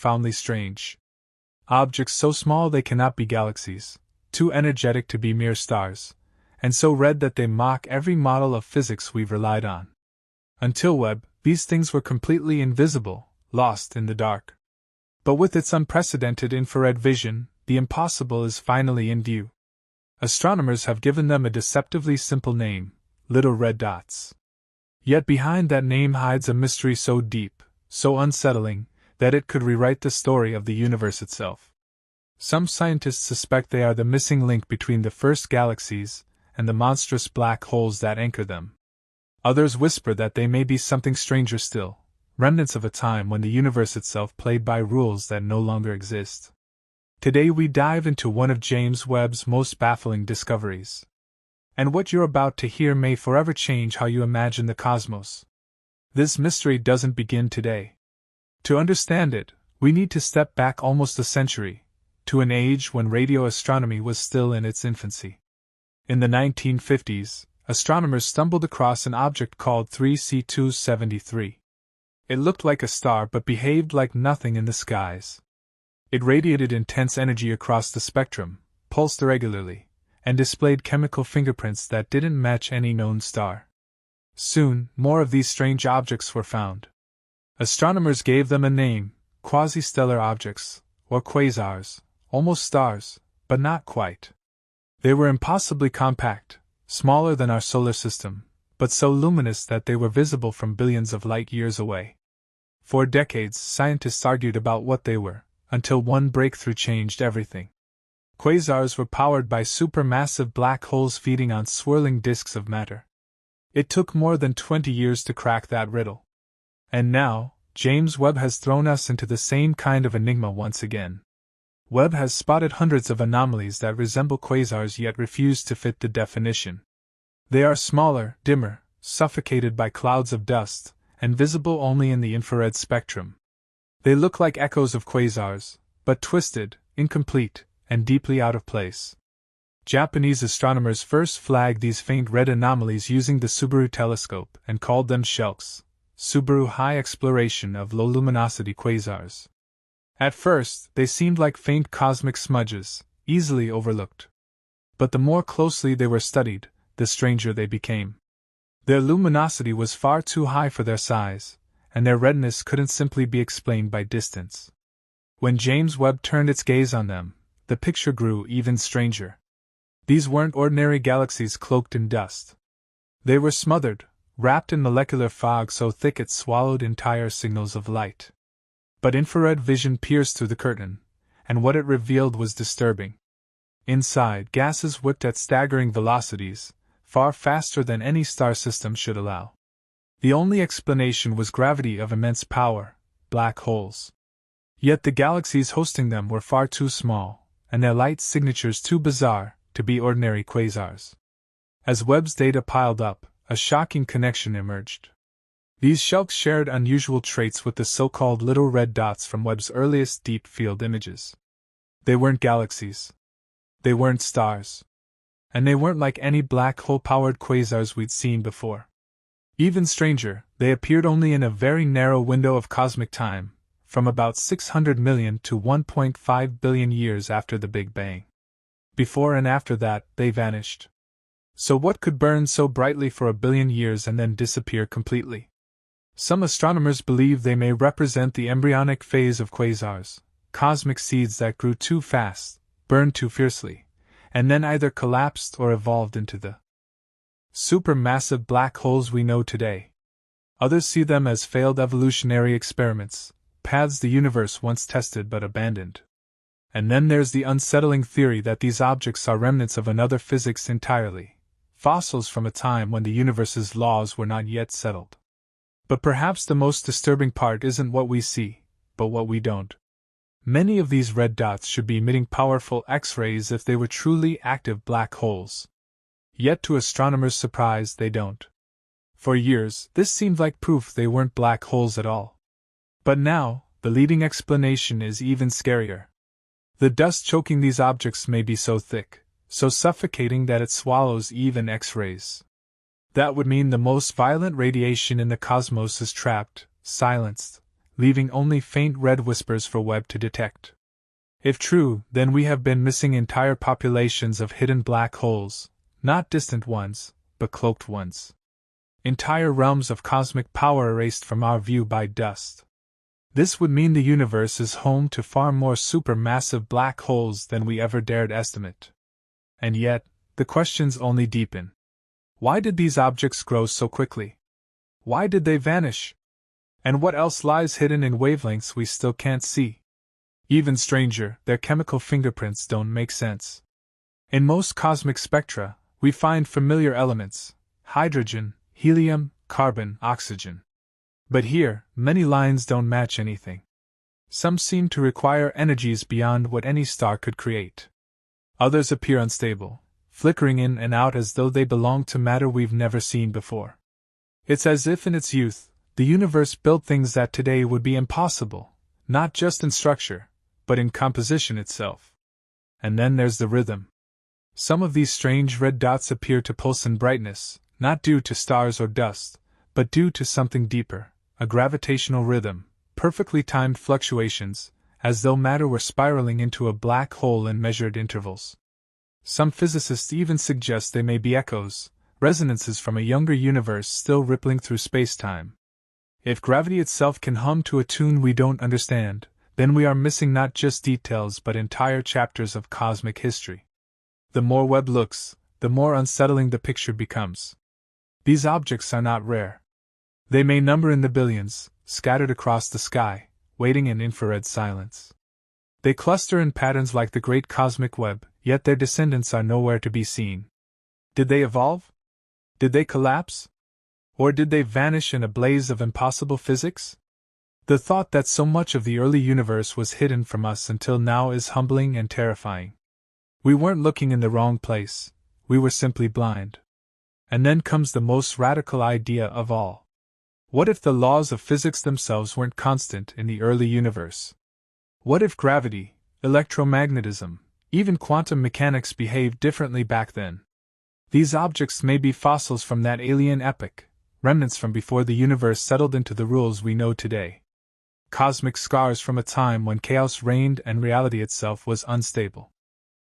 profoundly strange. Objects so small they cannot be galaxies, too energetic to be mere stars, and so red that they mock every model of physics we've relied on. Until Webb, these things were completely invisible, lost in the dark. But with its unprecedented infrared vision, the impossible is finally in view. Astronomers have given them a deceptively simple name, little red dots. Yet behind that name hides a mystery so deep, so unsettling, that it could rewrite the story of the universe itself. Some scientists suspect they are the missing link between the first galaxies and the monstrous black holes that anchor them. Others whisper that they may be something stranger still, remnants of a time when the universe itself played by rules that no longer exist. Today we dive into one of James Webb's most baffling discoveries. And what you're about to hear may forever change how you imagine the cosmos. This mystery doesn't begin today. To understand it, we need to step back almost a century, to an age when radio astronomy was still in its infancy. In the 1950s, astronomers stumbled across an object called 3C273. It looked like a star but behaved like nothing in the skies. It radiated intense energy across the spectrum, pulsed irregularly, and displayed chemical fingerprints that didn't match any known star. Soon, more of these strange objects were found. Astronomers gave them a name, quasi-stellar objects, or quasars, almost stars, but not quite. They were impossibly compact, smaller than our solar system, but so luminous that they were visible from billions of light-years away. For decades, scientists argued about what they were, until one breakthrough changed everything. Quasars were powered by supermassive black holes feeding on swirling disks of matter. It took more than 20 years to crack that riddle. And now, James Webb has thrown us into the same kind of enigma once again. Webb has spotted hundreds of anomalies that resemble quasars yet refuse to fit the definition. They are smaller, dimmer, suffocated by clouds of dust, and visible only in the infrared spectrum. They look like echoes of quasars, but twisted, incomplete, and deeply out of place. Japanese astronomers first flagged these faint red anomalies using the Subaru telescope and called them SHELKs, Subaru High Exploration of Low Luminosity Quasars. At first, they seemed like faint cosmic smudges, easily overlooked. But the more closely they were studied, the stranger they became. Their luminosity was far too high for their size, and their redness couldn't simply be explained by distance. When James Webb turned its gaze on them, the picture grew even stranger. These weren't ordinary galaxies cloaked in dust. They were smothered, wrapped in molecular fog so thick it swallowed entire signals of light. But infrared vision pierced through the curtain, and what it revealed was disturbing. Inside, gases whipped at staggering velocities, far faster than any star system should allow. The only explanation was gravity of immense power, black holes. Yet the galaxies hosting them were far too small, and their light signatures too bizarre, to be ordinary quasars. As Webb's data piled up, a shocking connection emerged. These SHELKs shared unusual traits with the so-called little red dots from Webb's earliest deep-field images. They weren't galaxies. They weren't stars. And they weren't like any black hole-powered quasars we'd seen before. Even stranger, they appeared only in a very narrow window of cosmic time, from about 600 million to 1.5 billion years after the Big Bang. Before and after that, they vanished. So what could burn so brightly for a billion years and then disappear completely? Some astronomers believe they may represent the embryonic phase of quasars, cosmic seeds that grew too fast, burned too fiercely, and then either collapsed or evolved into the supermassive black holes we know today. Others see them as failed evolutionary experiments, paths the universe once tested but abandoned. And then there's the unsettling theory that these objects are remnants of another physics entirely, fossils from a time when the universe's laws were not yet settled. But perhaps the most disturbing part isn't what we see, but what we don't. Many of these red dots should be emitting powerful X-rays if they were truly active black holes. Yet to astronomers' surprise, they don't. For years, this seemed like proof they weren't black holes at all. But now, the leading explanation is even scarier. The dust choking these objects may be so thick, so suffocating that it swallows even X-rays. That would mean the most violent radiation in the cosmos is trapped, silenced, leaving only faint red whispers for Webb to detect. If true, then we have been missing entire populations of hidden black holes, not distant ones, but cloaked ones. Entire realms of cosmic power erased from our view by dust. This would mean the universe is home to far more supermassive black holes than we ever dared estimate. And yet, the questions only deepen. Why did these objects grow so quickly? Why did they vanish? And what else lies hidden in wavelengths we still can't see? Even stranger, their chemical fingerprints don't make sense. In most cosmic spectra, we find familiar elements: hydrogen, helium, carbon, oxygen. But here, many lines don't match anything. Some seem to require energies beyond what any star could create. Others appear unstable, flickering in and out as though they belong to matter we've never seen before. It's as if in its youth, the universe built things that today would be impossible, not just in structure, but in composition itself. And then there's the rhythm. Some of these strange red dots appear to pulse in brightness, not due to stars or dust, but due to something deeper, a gravitational rhythm, perfectly timed fluctuations, as though matter were spiraling into a black hole in measured intervals. Some physicists even suggest they may be echoes, resonances from a younger universe still rippling through space-time. If gravity itself can hum to a tune we don't understand, then we are missing not just details but entire chapters of cosmic history. The more Webb looks, the more unsettling the picture becomes. These objects are not rare. They may number in the billions, scattered across the sky, waiting in infrared silence. They cluster in patterns like the Great Cosmic Web, yet their descendants are nowhere to be seen. Did they evolve? Did they collapse? Or did they vanish in a blaze of impossible physics? The thought that so much of the early universe was hidden from us until now is humbling and terrifying. We weren't looking in the wrong place, we were simply blind. And then comes the most radical idea of all. What if the laws of physics themselves weren't constant in the early universe? What if gravity, electromagnetism, even quantum mechanics behaved differently back then? These objects may be fossils from that alien epoch, remnants from before the universe settled into the rules we know today. Cosmic scars from a time when chaos reigned and reality itself was unstable.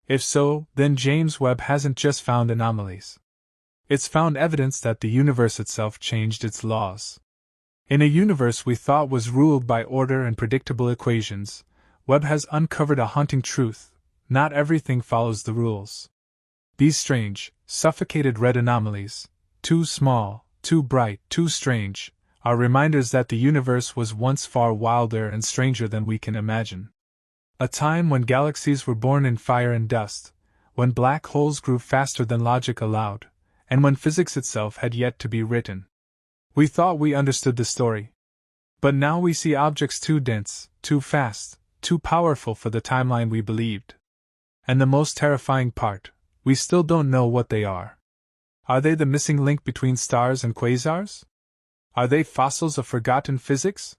If so, then James Webb hasn't just found anomalies. It's found evidence that the universe itself changed its laws. In a universe we thought was ruled by order and predictable equations, Webb has uncovered a haunting truth: not everything follows the rules. These strange, suffocated red anomalies, too small, too bright, too strange, are reminders that the universe was once far wilder and stranger than we can imagine. A time when galaxies were born in fire and dust, when black holes grew faster than logic allowed, and when physics itself had yet to be written. We thought we understood the story. But now we see objects too dense, too fast, too powerful for the timeline we believed. And the most terrifying part, we still don't know what they are. Are they the missing link between stars and quasars? Are they fossils of forgotten physics?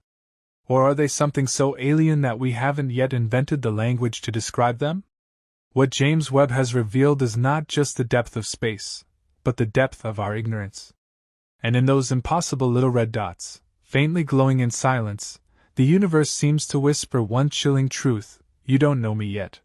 Or are they something so alien that we haven't yet invented the language to describe them? What James Webb has revealed is not just the depth of space, but the depth of our ignorance. And in those impossible little red dots, faintly glowing in silence, the universe seems to whisper one chilling truth: you don't know me yet.